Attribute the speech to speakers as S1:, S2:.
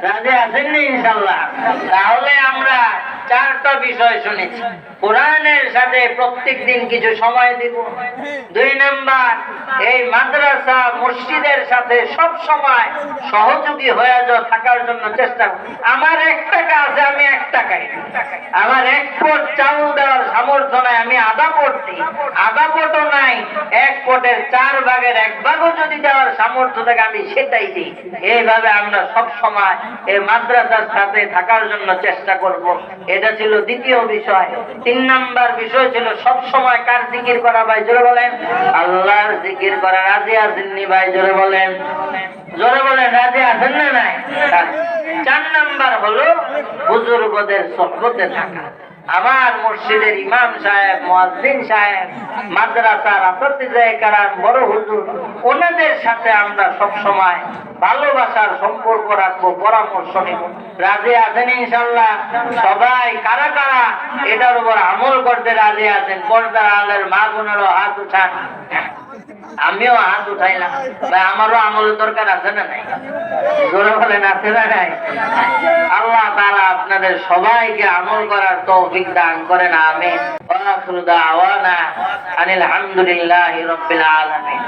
S1: রাজি আছেন না ইনশাআল্লাহ? তাহলে আমরা চারটা বিষয় শুনেছি। কোরআনের সাথে প্রত্যেক দিন কিছু সময় দিব। 2 নাম্বার, এই মাদ্রাসা মসজিদের সাথে সব সময় সহযোগী হয়ে থাকার জন্য চেষ্টা করব। আমার 1 টাকা আছে, আমি 1 টাকাই, আমার 1 পট চাউল দেওয়ার সামর্থ্য নাই, আমি আধা পট দিই। আধা পটও নাই, 1 পটের 4 ভাগের 1 ভাগও যদি দেওয়ার সামর্থ্য থাকে আমি সেটাই দিই। এইভাবে আমরা সব সময় এই মাদ্রাসার সাথে থাকার জন্য চেষ্টা করব। এটা ছিল দ্বিতীয় বিষয়। 3 নাম্বার বিষয় ছিল সব সময় কার জিকির করা? ভাই জোরে বলেন। আল্লাহর জিকির করা। রাজি আছেন নি ভাই? জোরে বলেন, জোরে বলেন, রাজি আছেন না নাই? 4 নাম্বার হলো বুজুর্গদের সুহবতে থাকা। আমার মসজিদের ইমাম সাহেব, মুয়াজ্জিন সাহেব, মাদ্রাসার আসাতিজায়ে কেরাম, বড় হুজুর, ওনাদের সাথে আমরা সব সময় ভালোবাসার সম্পর্ক রাখবো, পরামর্শ নেব। রাজি আছেন ইনশাআল্লাহ? সবাই কারা কারা এটার উপর আমল করতে রাজি আছেন? পর্দার আলের মা বোনেরও হাত উঠান। আমিও হাত উঠাইলাম। ভাই আমারও আমলের দরকার আছে না নাই? জোরে বলেন, আছে না নাই? আল্লাহ তাআলা আপনাদের সবাইকে আমল করার তৌফিক দান করেন। আমিন। ওয়া আখিরু দাওয়ানা আনিল হামদুলিল্লাহি রাব্বিল আলামিন।